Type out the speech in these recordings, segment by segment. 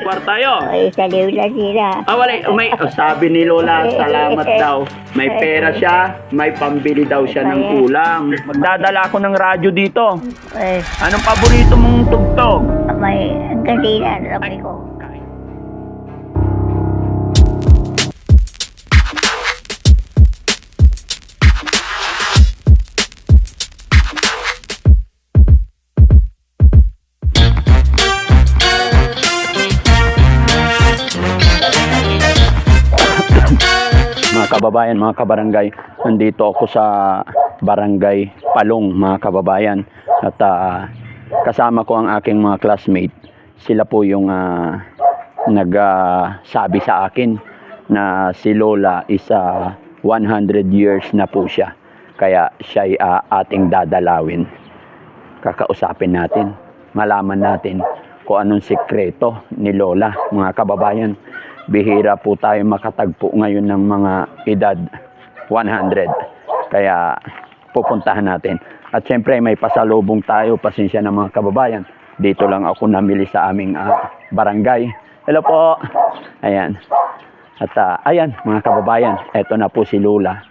kwartayo. Ay, saliw na sila. Sabi ni Lola, salamat daw. May pera siya, may pambili daw siya ng ulam. Magdadala ako ng radyo dito. Ay, Anong paborito mong tugtog? may ganina, sabi ko. Mga kababayan, mga kabarangay, nandito ako sa Barangay Palong, mga kababayan. At kasama ko ang aking mga classmate. Sila po yung nagsabi sa akin na si Lola is 100 years na po siya. Kaya siya ay ating dadalawin. Kakausapin natin, malaman natin kung anong sikreto ni Lola, mga kababayan. Bihira po tayo makatagpo ngayon ng mga edad 100. Kaya pupuntahan natin. At syempre may pasalubong tayo. Pasensya na mga kababayan. Dito lang ako namili sa aming barangay. Hello po. Ayan. At ayan mga kababayan. Eto na po si Lola.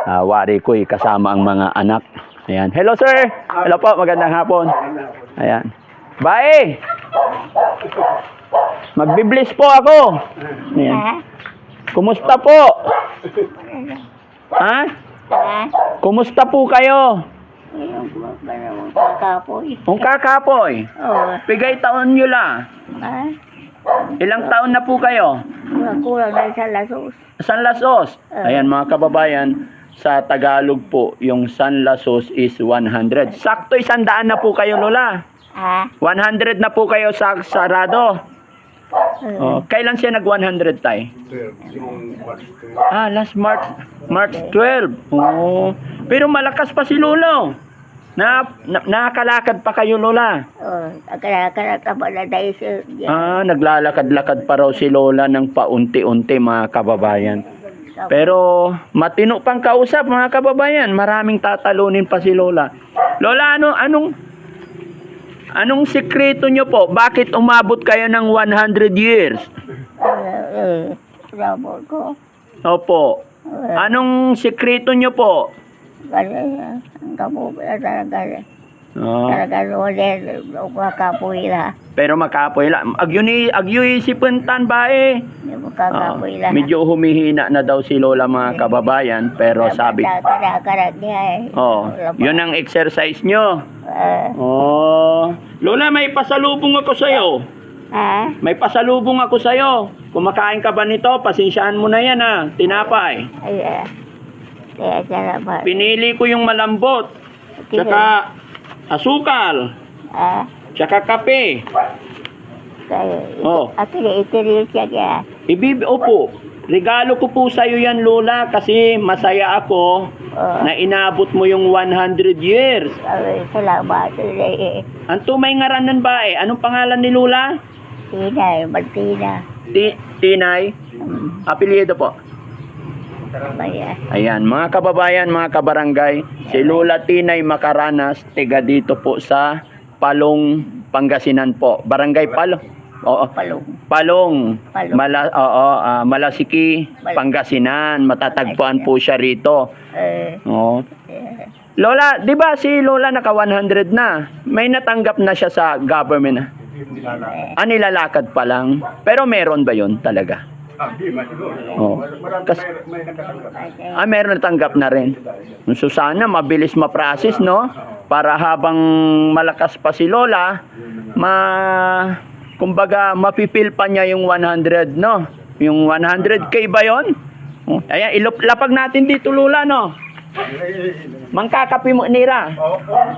Wari ko'y kasama ang mga anak. Ayan. Hello sir. Hello po. Magandang hapon. Ayan. Bye. Magbibless po ako. Ayan. Kumusta po? Ha? Kumusta po kayo? Yung kakapoy. Ang kakapoy. Oo. Pigay taon nyo la. Ilang taon na po kayo? Kulang na sa lasos. San Lasos. Ayan mga kababayan. Sa Tagalog po, yung San Lasos is 100. Sakto 100 na po kayo, Lola. 100 na po kayo sa sarado. Kailan siya nag 100 tay? Last March 12. Pero malakas pa si Lolo. Nakakalakad pa kayo, Lola. Nakalakad pa na dahil siya. Naglalakad-lakad pa raw si Lola ng paunti-unti, mga kababayan. Pero matino pang kausap, mga kababayan. Maraming tatalunin pa si Lola. Lola, anong sikreto nyo po? Bakit umabot kayo ng 100 years? Sabot ko. Opo. Anong sikreto nyo po? Kasi ang kapoy na talaga. Talaga ulit. Makapoy na. Pero makapoy lang. Agyo isipuntan ba eh? Makapoy na. Medyo humihina na daw si Lola, mga kababayan. Pero sabi... yun ang exercise nyo. Lola, may pasalubong ako sa'yo. May pasalubong ako sa'yo. Kumakain ka ba nito? Pasensyaan mo na yan tinapay. Pinili ko yung malambot. Tsaka asukal. Tsaka kape. Opo. Regalo ko po sa'yo yan, Lola, kasi masaya ako na inabot mo yung 100 years. Salamat. Ang tumay ngaranan ba Anong pangalan ni Lola? Tinay, Martina. Tinay? Apelyido po. Ayan, mga kababayan, mga kabarangay, si Lola Tinay Macaranas, tiga dito po sa Palong, Pangasinan po. Barangay Palong. Palong. Malasiki, Pangasinan. Matatagpuan po siya rito. Lola, di ba si Lola naka 100 na? May natanggap na siya sa government. Nilalakad pa lang. Pero meron ba yun talaga? Meron natanggap na rin. So sana mabilis ma-process, no? Para habang malakas pa si Lola, kumbaga mapipil pa niya yung 100, no? Yung 100K ba yun? Ayan, ilapag natin dito, Lola, no? Mangkakapi mo, Nira.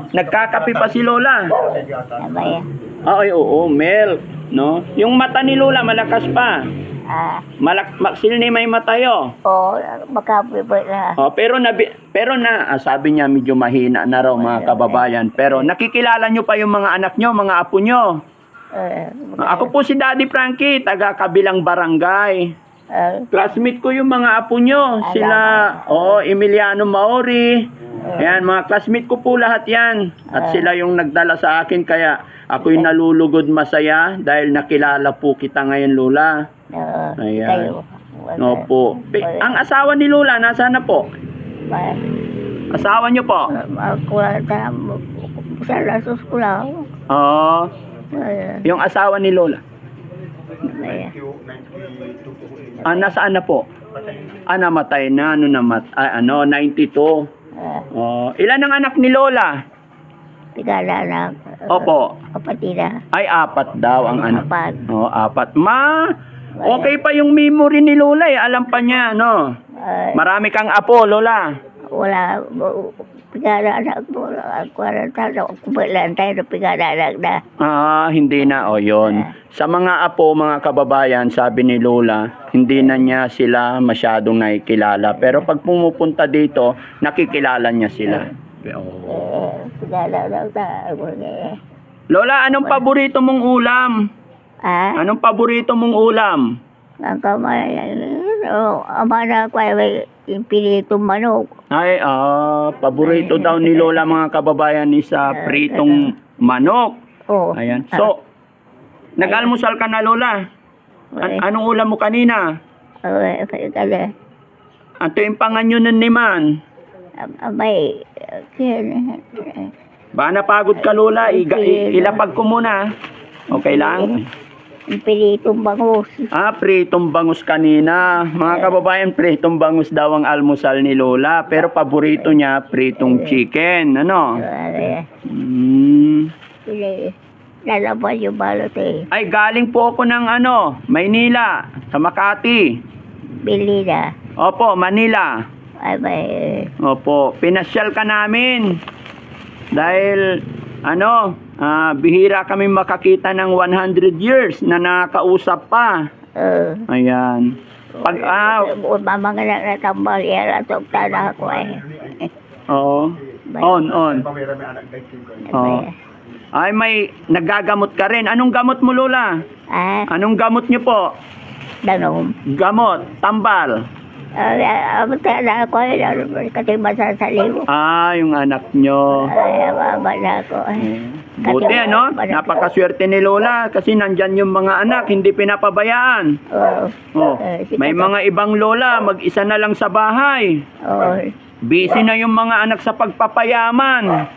Nagkakapi pa si Lola. Oo, milk, no? Yung mata ni Lola malakas pa. Sino ni may matayo? Makapoy na. Pero sabi niya medyo mahina na raw, mga kababayan. Pero nakikilala nyo pa yung mga anak nyo, mga apo nyo. Ako po si Daddy Frankie, taga kabilang barangay. Classmate ko yung mga apo nyo. Sila, Emiliano Maori, Ayan, mga classmate ko po lahat yan. At Ah. sila yung nagdala sa akin, kaya ako'y nalulugod masaya dahil nakilala po kita ngayon, Lola. Ayan. Kayo. Opo. Ang asawa ni Lola, nasaan na po? Asawa niyo po? Ako sa lasos ko lang. Oo. Yung asawa ni Lola. Nasaan na po? Namatay na. Ano, 92. Ilan ang anak ni Lola? Tigala na. Opo. Kapatida. Ay, 4 daw ang anak. Apat. 4. Okay pa yung memory ni Lola eh. Alam pa niya, no? Marami kang apo, Lola. Wala. Pigala na ako. Ako kumalan tayo na pigala na. Hindi na. O, yun. Sa mga apo, mga kababayan, sabi ni Lola, hindi na niya sila masyadong nakikilala. Pero pag pumupunta dito, nakikilala niya sila. Pigala na. Lola, anong paborito mong ulam? Anong paborito mong ulam? Ang kamay. Ama na ako ay yung piritong manok. Ay, paborito daw ni Lola, mga kababayan, is pritong manok. Ayan. So, nag-almusal ka na, Lola? Anong ulam mo kanina? Ito yung panganyonan ni Man. Abay. Ba napagod ka, Lola? Ilapag ko muna. Okay lang? Yung piritong bangus. Pritong bangus kanina. Mga kababayan, pritong bangus daw ang almusal ni Lola. Pero paborito niya, pritong chicken. Ano? Lalaban yung balot eh. Ay, galing po ako ng Maynila, sa Makati. Bili na. Opo, Manila. Ay, may... Opo, pinasyal ka namin. Dahil, bihira kami makakita ng 100 years na nakakausap pa. Ayan. Mamanganak na tambal, yan at na ako eh. Oo. On. Ay, may nagagamot ka rin. Anong gamot mo, Lola? Anong gamot niyo po? Danom. Gamot, tambal. Amata na ako eh. Katimbasa sa libo. Yung anak nyo. Ay, mama na ako eh. Buti, napakaswerte ni Lola kasi nandyan yung mga anak, hindi pinapabayaan. May mga ibang Lola, mag-isa na lang sa bahay. Busy na yung mga anak sa pagpapayaman.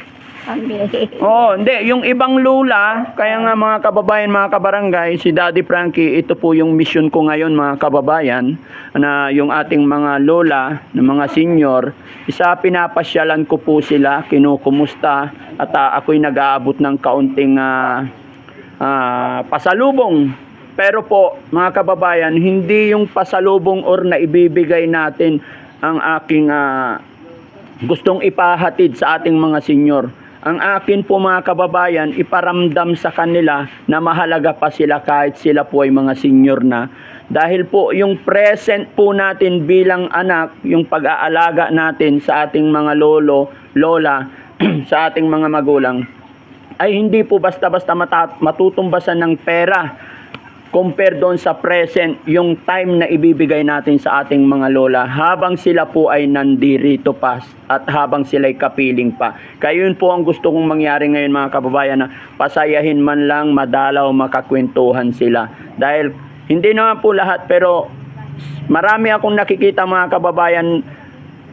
Hindi. Yung ibang Lola, kaya nga mga kababayan, mga kabarangay, si Daddy Frankie, ito po yung mission ko ngayon, mga kababayan, na yung ating mga Lola, na mga senior, pinapasyalan ko po sila, kinukumusta, at ako'y nag-aabot ng kaunting pasalubong. Pero po, mga kababayan, hindi yung pasalubong or na ibibigay natin ang aking gustong ipahatid sa ating mga senior. Ang akin po, mga kababayan, iparamdam sa kanila na mahalaga pa sila kahit sila po ay mga senior na. Dahil po yung present po natin bilang anak, yung pag-aalaga natin sa ating mga lolo, lola, sa ating mga magulang, ay hindi po basta-basta matutumbasan ng pera. Compare doon sa present, yung time na ibibigay natin sa ating mga lola habang sila po ay nandirito pa at habang sila ay kapiling pa. Kaya yun po ang gusto kong mangyari ngayon, mga kababayan, na pasayahin man lang, madalaw, makakwentuhan sila. Dahil hindi naman po lahat, pero marami akong nakikita, mga kababayan,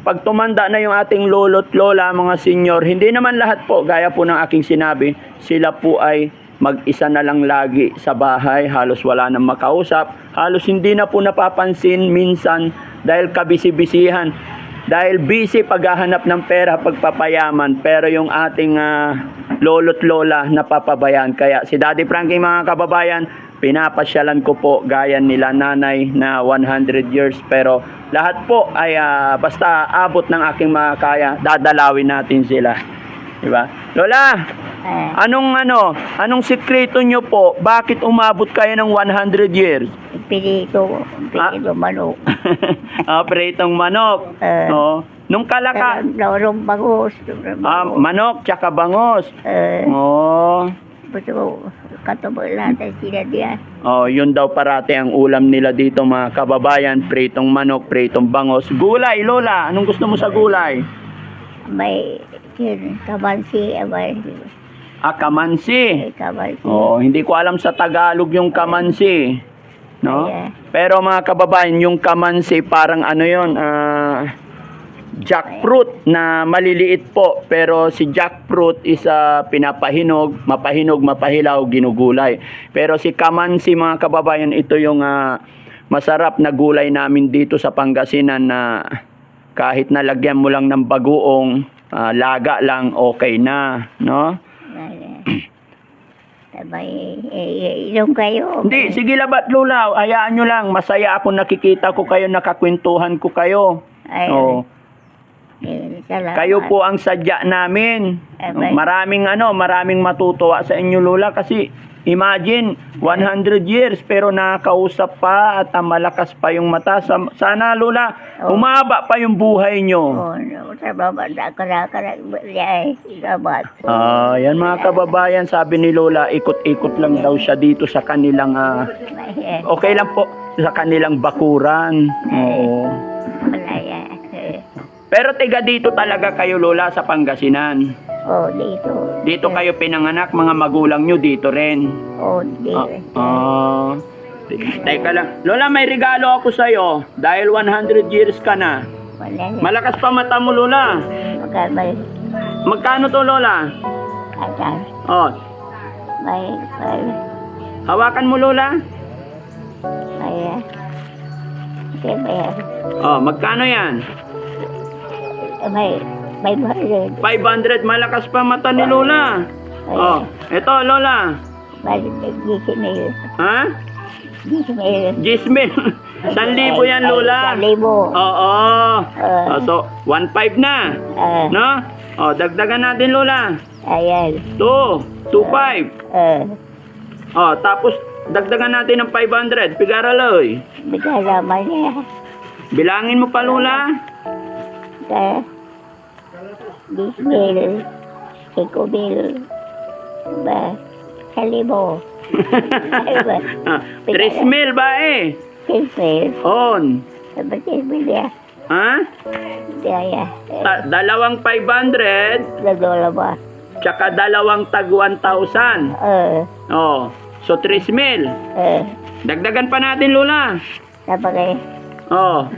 pag tumanda na yung ating lolo't lola, mga senior, hindi naman lahat po, gaya po ng aking sinabi, sila po ay mag-isa na lang lagi sa bahay, halos wala nang makausap, halos hindi na po napapansin minsan dahil kabisi-bisihan, dahil busy paghahanap ng pera, pagpapayaman, pero yung ating lolo't lola napapabayaan. Kaya si Daddy Frankie, mga kababayan, pinapasyalan ko po gaya nila nanay na 100 years, pero lahat po ay basta abot ng aking makakaya, dadalawin natin sila. Diba? Lola, anong sikreto nyo po? Bakit umabot kayo ng 100 years? Pirito manok. Pritong manok. Nung kalaka, Lorong bangus. manok tsaka bangos. Katubo natin sila diyan. Yun daw parati ang ulam nila dito, mga kababayan. Pritong manok, pritong bangos. Gulay, Lola. Anong gusto mo sa gulay? may yun, kamansi, may Kamansi. kamansi. Oo, hindi ko alam sa Tagalog yung kamansi. No? Ayan. Pero mga kababayan, yung kamansi parang ano yun, jackfruit na maliliit po. Pero si jackfruit is pinapahinog, mapahilaw, ginugulay. Pero si kamansi mga kababayan, ito yung masarap na gulay namin dito sa Pangasinan na kahit nalagyan mo lang ng bagoong, laga lang, okay na. No? Sabay, inom kayo. Hindi, sige labat Lola, hayaan nyo lang. Masaya ako nakikita ko kayo, nakakwentuhan ko kayo. Ay, Oh. salamat. Kayo po ang sadya namin. Abay. Maraming matutuwa sa inyo Lola kasi imagine 100 years pero nakakausap pa at malakas pa yung mata. Sana Lola, Oh. humaba pa yung buhay nyo. Oh, no, salamat na salamat. Yan mga kababayan, sabi ni Lola, ikot-ikot lang daw siya dito sa kanilang okay lang po sa kanilang bakuran. Oo. Malaya. Pero tiga dito talaga kayo Lola sa Pangasinan. Oh, dito. Dito kayo pinanganak, mga magulang nyo dito rin. Oh, dito. Teka lang. Lola, may regalo ako sa'yo. Dahil 100 years ka na. Wala na. Malakas pa mata mo, Lola. Magkabay. Magkano to, Lola? Atas. Oh, May, hawakan mo, Lola. Oh, magkano yan? May baharin. 500. Malakas pa mata ni Lola. Oh, eto, Lola. Balik gisimil. Ha? Gisimil. Gismil. 1,000 yan, Lola. 1,000. Oo. So, 1,500 na. No? Oh, dagdagan natin, Lola. Ayan. 2,500. Oh, tapos dagdagan natin ng 500. Pigaraloy. Bigalaman niya. Bilangin mo pa, Lola. Gismil. 5,000. 1,000. 3,000 ba eh? Gismil. On. Sabi gismil niya. Ha? Kaya. Dalawang 500, Nagwala ba? tsaka dalawang tag 1,000. Oh, so 3,000. Dagdagan pa natin, Lola. Napakay. Oh,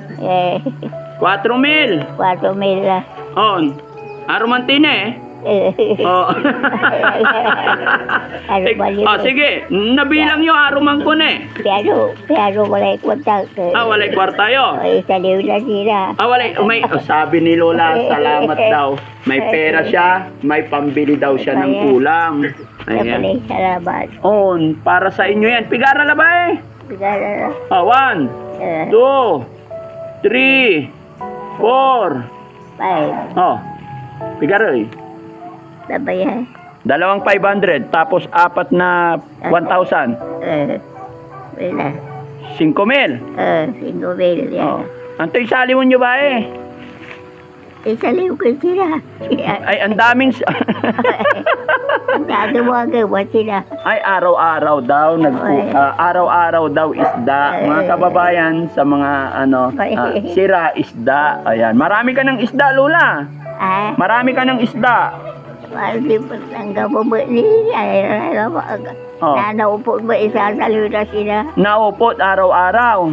4,000. 4,000 na. On. Aromantine Oh. Ano ba yun? Sige. Nabilang yung aruman ko na eh. Pero walay kwenta. Walay kwartayo. Isa liw na sila. Sabi ni Lola, salamat daw. May pera siya, may pambili daw siya ng ulam. Ayan. Salamat. On, para sa inyo yan. Pigara na ba eh? Bigala na. 1, 2, 3, 4. 5. Oh, pigara eh. Sabayan. Dalawang 500, tapos 4 na 1,000. Wala. 5,000. 5,000 yan. Oh. Antoy, salimon nyo ba eh? Isa liw ko sila. Ay, ang daming... Ang tatawagan mo sila. Ay, araw-araw daw. Araw-araw daw isda. Mga kababayan, sa mga sira isda. Ayan. Marami ka ng isda, Lola. Marami ka ng isda. Hindi po tangga po ba niya? Nanaupot ba isa sa liw na sila? Naupot araw-araw.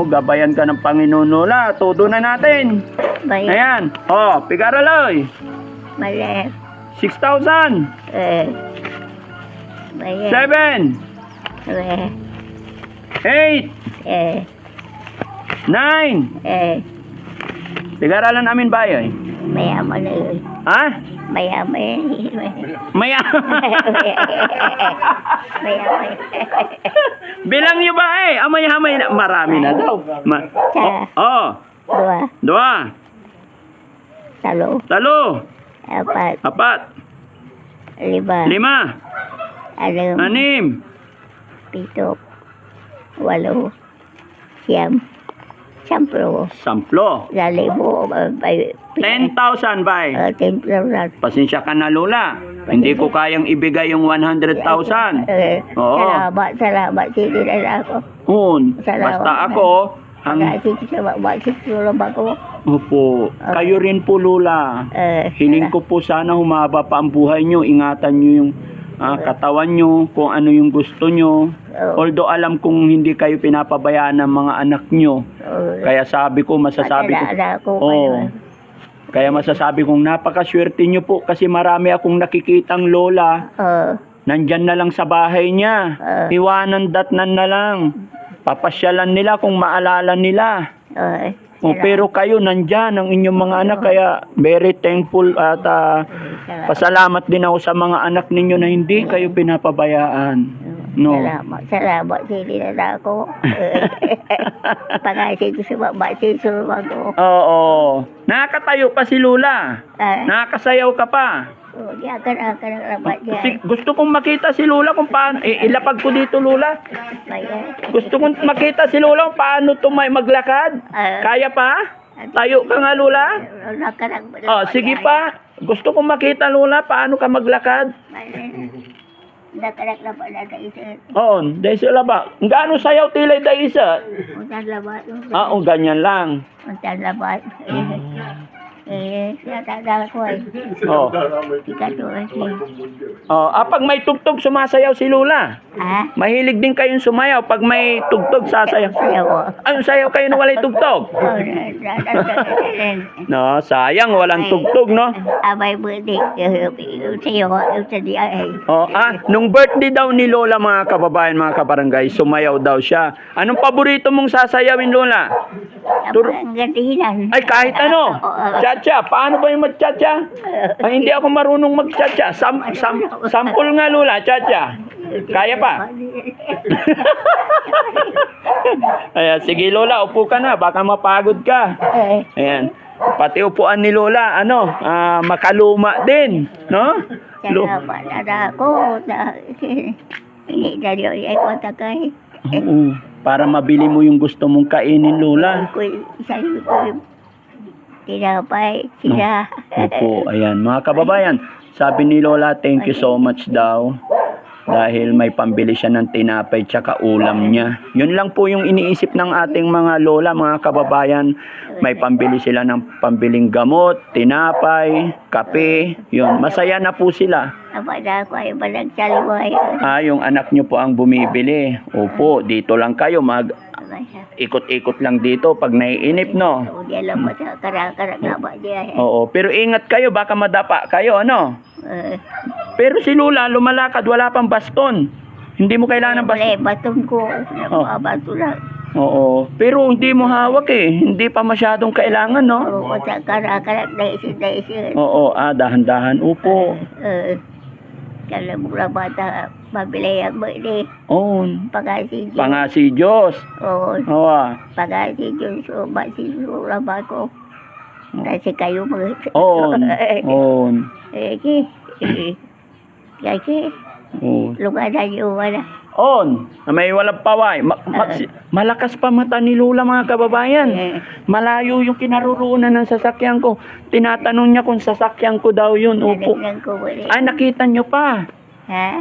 Gabayan ka ng Panginoon, Lola. Todo na natin. Ayan. Pigaraloy. Mali. 6,000. 7. 8. Eh. 9. Pigaralan namin ba yun? Mayaman na yun. Ha? Mayaman. Mayaman. Mayaman. Bilang nyo ba eh? Amay-hamay na. Marami na daw. Dua. 3. 4. 4. 5. 5. 6. 6. 7. 8. 9. 10. 10. Lalibo. 10,000 ba eh? 10,000. Pasensya ka na, Lola. Hindi ko kayang ibigay yung 100,000. Oo. Salamat. Sige na ako. Basta ako, Pag-aasik sa bakit tulong ako. Opo. Kayo rin po, Lola. Hiling ko po sana humaba pa ang buhay nyo. Ingatan nyo yung katawan nyo, kung ano yung gusto nyo. Although alam kong hindi kayo pinapabayaan ng mga anak nyo. Kaya sabi ko, masasabi ko. Kaya masasabi kong napakaswerte nyo po kasi marami akong nakikitang lola. Nandyan na lang sa bahay niya. Iwanan datnan na lang. Papasyalan nila kung maalala nila. Pero kayo nandyan ang inyong mga anak. Kaya very thankful at pasalamat din ako sa mga anak ninyo na hindi kayo pinapabayaan. No. Salamat hindi na ako. Pag-aasik sa bakit tulong ako. Oo. Nakakatayo pa si Lola. Nakakasayaw ka pa. Di akan rapat dia. Gusto kong makita si Lola kung paano. Ilapag ko dito, Lola. Gusto kong makita si Lola kung paano maglakad. Kaya pa? Tayo ka nga, Lola. Sige pa. Gusto kong makita, Lola, paano ka maglakad. Nakarak na pa na isa. Oo, dahil sila ba? Gaano sayaw tilay dahil isa? Untan labat. Ganyan lang. Untan labat. Natanda ko eh. Pag may tugtog, sumasayaw si Lola. Mahilig din kayong sumayaw. Pag may tugtog, sasayaw. Sayaw kayo na walay tugtog. No, sayang, walang tugtog, no? Abay birthday. Sayo, Nung birthday daw ni Lola, mga kababayan, mga kabarangay, sumayaw daw siya. Anong paborito mong sasayawin, Lola? Ang gantihinan. Ay, kahit ano. Cha-cha. Paano ba yung mag-cha-cha? Hindi ako marunong mag-cha-cha. Sample nga, Lola. Cha-cha. Kaya pa? Ayan, sige, Lola. Upo ka na. Baka mapagod ka. Ayan. Pati upuan ni Lola, makaluma din. No? Salamat na ako. Hindi na rin ay kwatakay. Oo. Para mabili mo yung gusto mong kainin, Lola. Tinapay, sila. Opo, ayan. Mga kababayan, sabi ni Lola, thank you so much daw. Dahil may pambili siya ng tinapay tsaka ulam niya. Yun lang po yung iniisip ng ating mga lola, mga kababayan. May pambili sila ng pambiling gamot, tinapay, kape. Yun, masaya na po sila. Abada ko ay balagsalway. Yung anak niyo po ang bumibili. Opo, dito lang kayo ikot-ikot lang dito pag naiinip, no? Oo, pero ingat kayo, baka madapa kayo, ano? Pero si Lola, lumalakad, wala pang baston. Hindi mo kailangan ng baston. Baton ko, bato lang. Oo, pero hindi mo hawak eh. Hindi pa masyadong kailangan, no? Oo, Oo, dahan-dahan. Upo. Kalau mula bata mabili ang bili. Oo. Pagasi Diyos. Pangasi Diyos. Oo. Oo. Pagasi Diyos. So, basi laba ko. Kasi kayo mag... Oo. Oo. Kasi, lugar na yung wala. On, may walang paway. Malakas pa mata ni Lola, mga kababayan. Malayo yung kinaroroonan ng sasakyan ko. Tinatanong niya kung sasakyan ko daw yun. Opo. Ay, nakita nyo pa.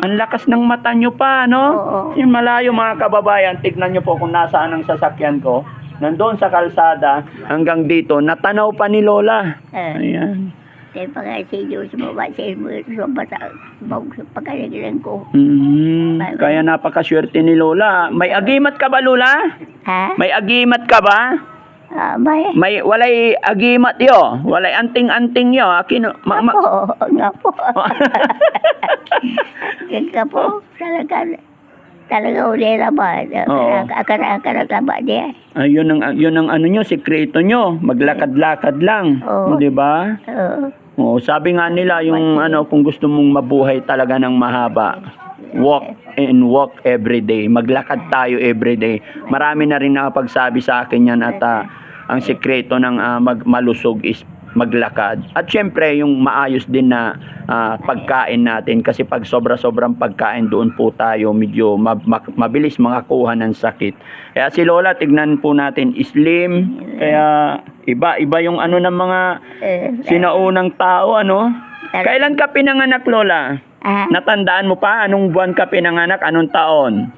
Ang lakas ng mata nyo pa, no? Yung malayo, mga kababayan. Tignan nyo po kung nasaan ang sasakyan ko. Nandoon sa kalsada hanggang dito. Natanaw pa ni Lola. Ayan. Kaya pagkasi Diyos mo ba sa pagkaligilan ko. Kaya napakaswerte ni Lola. May agimat ka ba, Lola? May agimat ka ba? May walay agimat yo. Walay anting-anting yo. Nga po. Nga po. Talaga ulera ba? Akarak ba niya? Yun ang ano nyo, sikreto nyo. Maglakad-lakad lang. Di ba? Sabi nga nila yung kung gusto mong mabuhay talaga ng mahaba, walk every day. Maglakad tayo every day. Marami na rin nakapagsabi sa akin yan at ang sikreto ng malusog is maglakad. At syempre, yung maayos din na pagkain natin. Kasi pag sobra-sobrang pagkain, doon po tayo medyo mabilis makakuha ng sakit. Kaya si Lola, tignan po natin, slim. Kaya iba yung ng mga sinaunang tao, ano? Kailan ka pinanganak, Lola? Natandaan mo pa? Anong buwan ka pinanganak? Anong taon?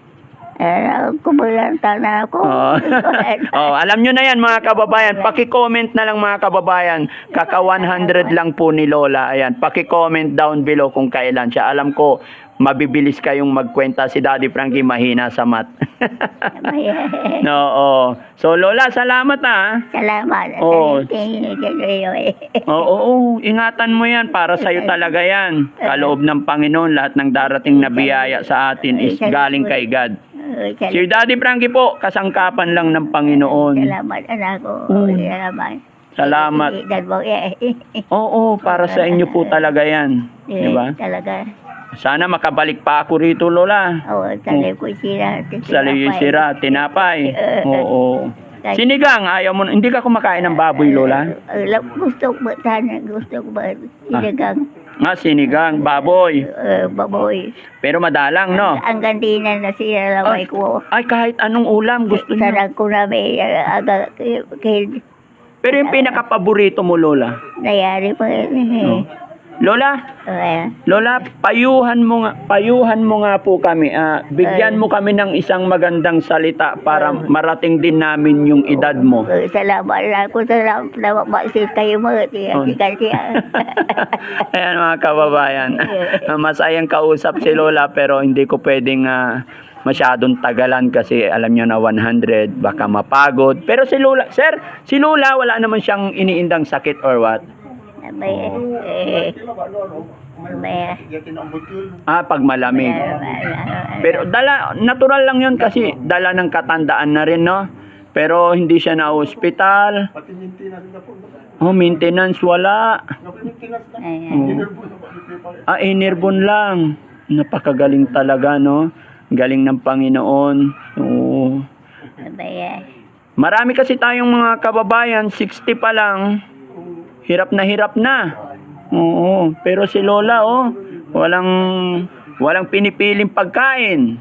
Kumulanta na ako. Oh. Oh, alam nyo na yan mga kababayan. Paki-comment na lang mga kababayan. Kaka 100 lang po ni Lola. Ayan, paki-comment down below kung kailan siya. Alam ko, mabibilis kayong magkwenta. Si Daddy Frankie mahina sa math. No, oh. So Lola, salamat ah. Salamat. Oo. Oo. Oo, ingatan mo yan. Para sa'yo talaga yan. Kaloob ng Panginoon, lahat ng darating na biyaya sa atin is galing kay God. Si Daddy Frankie po, kasangkapan lang ng Panginoon. Salamat, anak ko. Salamat. Salamat. Oo, para sa inyo po talaga yan. Diba? Talaga. Sana makabalik pa ako rito, Lola. Oo, salay ko sira. Salay sira, tinapay. Oo. Sinigang, ayaw mo, hindi ka kumakain ng baboy, Lola? Gusto ko sana, gusto ko ba sinigang. Sinigang, baboy. Baboy. Pero madalang, no? Ang gandinan na siya lamay ko. Ay, kahit anong ulam gusto niyo. Sarang ko na may aga Pero yung pinaka-paborito mo, Lola? nayari pa yun. Lola, Lola, payuhan mo nga po kami. Bigyan mo kami ng isang magandang salita para marating din namin yung edad mo. Salamat lang ko. Salamat bakit kayo mo. Ayan mga kababayan. Masayang kausap si Lola pero hindi ko pwedeng masyadong tagalan kasi alam nyo na 100 baka mapagod. Pero si Lola, sir, si Lola wala naman siyang iniindang sakit or what? Pag malamig. Pero natural lang yun kasi dala ng katandaan na rin, no? Pero hindi siya na hospital. Maintenance wala. Inerbon lang. Napakagaling talaga, no? Galing ng Panginoon. Oo. Marami kasi tayong mga kababayan, 60 pa lang. Hirap na. Oo. Pero si Lola, walang pinipiling pagkain.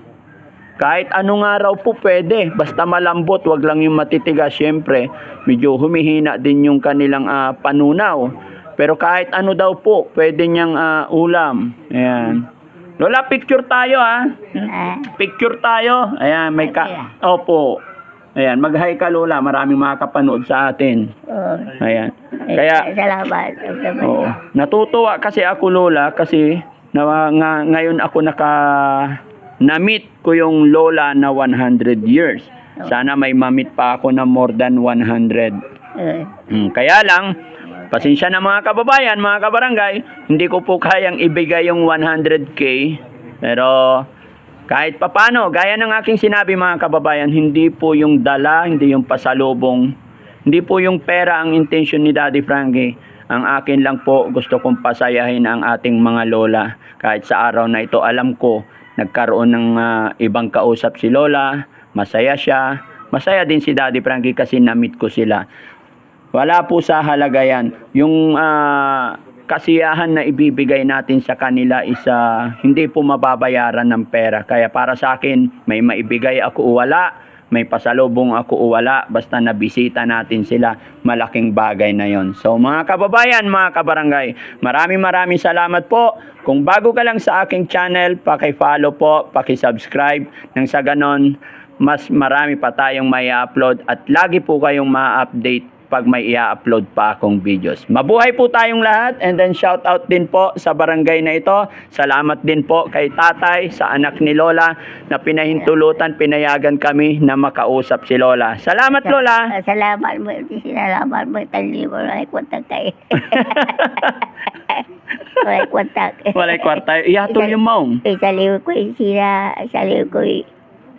Kahit anong araw po pwede. Basta malambot, wag lang yung matitigas. Siyempre, medyo humihina din yung kanilang panunaw. Pero kahit ano daw po, pwede niyang ulam. Ayan. Lola, picture tayo Picture tayo. Ayan, may Opo. Ayan, mag-hi ka Lola. Maraming makakapanood sa atin. Ayan. Kaya, salamat. oo. Natutuwa kasi ako Lola kasi ngayon ako na-meet ko yung Lola na 100 years. Sana may ma-meet pa ako na more than 100. Kaya lang, pasensya na mga kababayan, mga kabarangay, hindi ko po kayang ibigay yung 100K. Pero kahit papano, gaya ng aking sinabi mga kababayan, hindi po yung dala, hindi yung pasalubong, hindi po yung pera ang intention ni Daddy Frankie. Ang akin lang po, gusto kong pasayahin ang ating mga lola. Kahit sa araw na ito, alam ko, nagkaroon ng ibang kausap si Lola, masaya siya. Masaya din si Daddy Frankie kasi na-meet ko sila. Wala po sa halaga yan. Yung kasiyahan na ibibigay natin sa kanila is hindi po mababayaran ng pera. Kaya para sa akin, may maibigay ako o wala, may pasalubong ako o wala, basta nabisita natin sila, malaking bagay na yon. So mga kababayan, mga kabarangay, maraming salamat po. Kung bago ka lang sa aking channel, paki-follow po, paki-subscribe, nang sa ganon, mas marami pa tayong may upload at lagi po kayong ma-update pag may i-upload pa akong videos. Mabuhay po tayong lahat, and then shout out din po sa barangay na ito. Salamat din po kay tatay, sa anak ni Lola na pinahintulutan, pinayagan kami na makausap si Lola. Salamat Lola. Salamat mo, sinalamat mo, tali mo, walay kwarta kayo. Walay kwarta. Walay kwarta. Ihatol yung maong. Isaliw ko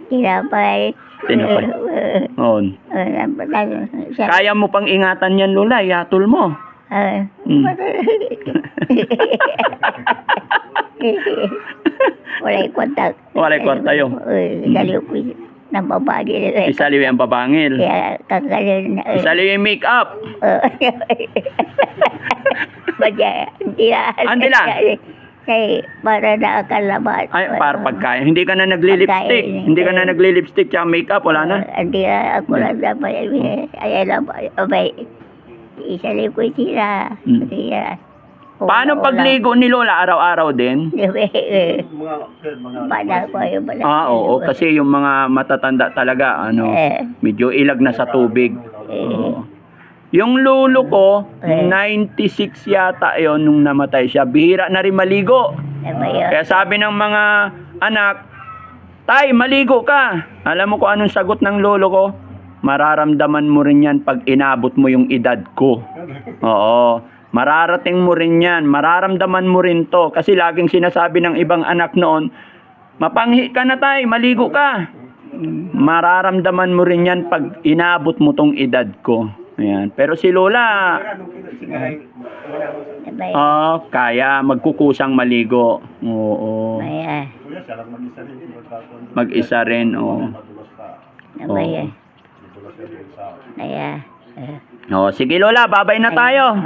tinapay. Tinapay. On. Kaya mo pang ingatan yan Lola, ihatol mo. Walay kwarta. Walay kwarta yun. Isaliw ko ng babagil. Isaliw yung babangil. Kaya kagalin na. Isaliw yung make-up. Badya, Andi lang. Kay para na akalabat. Ay, para pagkain. Hindi ka na nagli-lipstick. Hindi ka na nagli-lipstick tsaka make-up. Wala na. Hindi na ako lang dapat. Ayan lang. Abay. Isalip ko sila. Paano pagligo ni Lola? Araw-araw din? Bala ko yung bala. Oo, kasi yung mga matatanda talaga, medyo ilag na sa tubig. Oo. Yung lolo ko, 96 yata yon nung namatay siya. Bihira na rin maligo. Kaya sabi ng mga anak, Tay, maligo ka. Alam mo kung anong sagot ng lolo ko? Mararamdaman mo rin yan pag inabot mo yung edad ko. Oo. Mararating mo rin yan. Mararamdaman mo rin to. Kasi laging sinasabi ng ibang anak noon, mapanghi ka na tay, maligo ka. Mararamdaman mo rin yan pag inabot mo tong edad ko. Ayan. Pero si Lola, kaya magkukusang maligo. Oo. Mag-isa rin, oo. Sige Lola, babay na tayo.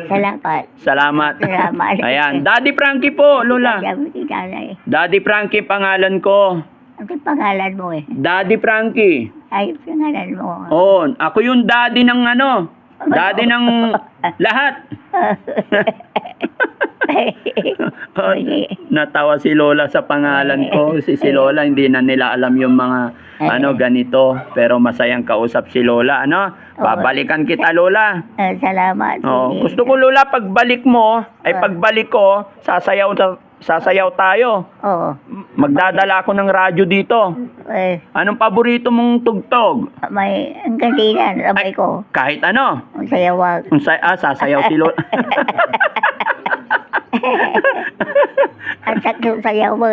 Salamat. Salamat. Salamat. Ayan, Daddy Frankie po, Lola. Daddy Frankie pangalan ko. Ano pangalan mo eh? Daddy Frankie. Ay, pangalan mo. Oo, ako yung daddy ng daddy ng lahat. Natawa si Lola sa pangalan ko. Si Lola, hindi na nila alam yung mga ganito. Pero masayang kausap si Lola. Babalikan kita, Lola. Salamat. Gusto ko, Lola, pagbalik mo, pagbalik ko, sasayaw tayo. Oo. Magdadala ako ng radyo dito. Anong paborito mong tugtog? May ang kantinan, ramay ko. Kahit ano. Ang sayawag. Sasayaw si Lola. Ang saktong sayaw mo.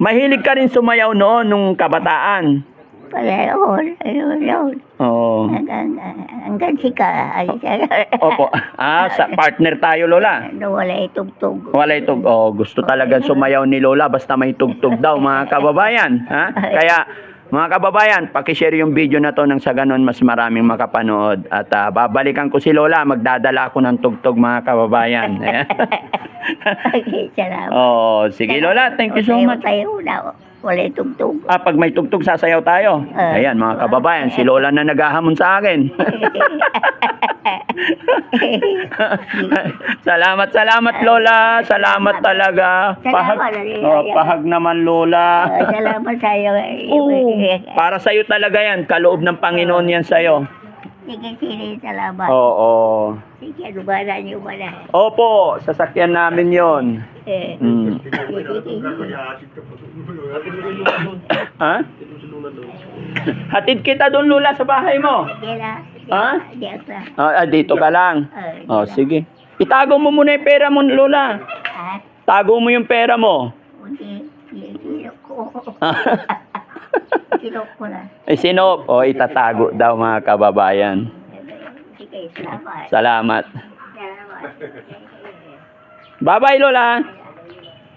Mahilig ka rin sumayaw noon nung kabataan. Ayun. Oo. Hanggang sika. Opo. Sa partner tayo, Lola. Wala itugtog. Wala itugtog. Gusto talaga sumayaw ni Lola basta may tugtog daw, mga kababayan. Kaya, mga kababayan, pakishare yung video na to nang sa ganun mas maraming makapanood. At babalikan ko si Lola, magdadala ako ng tugtog, mga kababayan. Okay, salamat. Sige Lola, thank you so much. Wala tugtog. Pag may tugtog, sasayaw tayo. Ayan, mga kababayan, si Lola na naghahamon sa akin. Salamat Lola. Salamat talaga. Pahag naman Lola. Salamat sa iyo. Para sa iyo talaga yan. Kaloob ng Panginoon yan sa iyo. Sige, salamat. Oo. Sige, lubaran niyo ba na? Opo, sasakyan namin yon. Hatid kita doon, Lola, sa bahay mo. Dito ka lang. Sige. Itago mo muna yung pera mo, Lola. Tago mo yung pera mo. Sinop ko na. Sinop. Itatago daw, mga kababayan. Sige, salamat. Salamat. Bye-bye, Lola.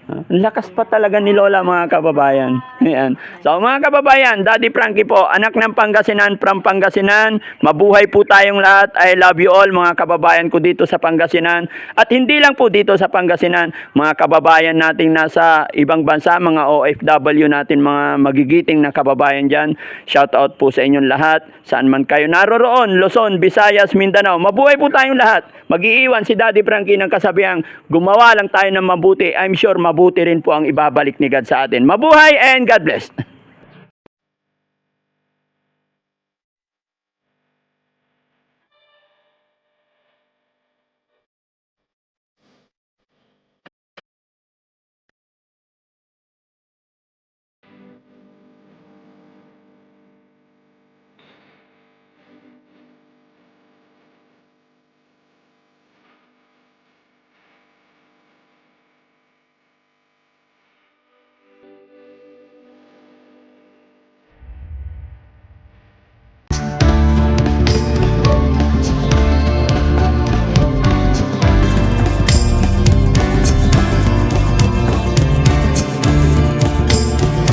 Ang lakas pa talaga ni Lola, mga kababayan. Ayan. So mga kababayan, Daddy Frankie po, anak ng Pangasinan, from Pangasinan. Mabuhay po tayong lahat. I love you all, mga kababayan ko dito sa Pangasinan. At hindi lang po dito sa Pangasinan, mga kababayan nating nasa ibang bansa, mga OFW natin, mga magigiting na kababayan dyan. Shout out po sa inyong lahat. Saan man kayo naroroon, Luzon, Visayas, Mindanao. Mabuhay po tayong lahat. Mag-iiwan si Daddy Frankie ng kasabihang, gumawa lang tayo ng mabuti. I'm sure mabuti rin po ang ibabalik ni God sa atin. Mabuhay and God bless.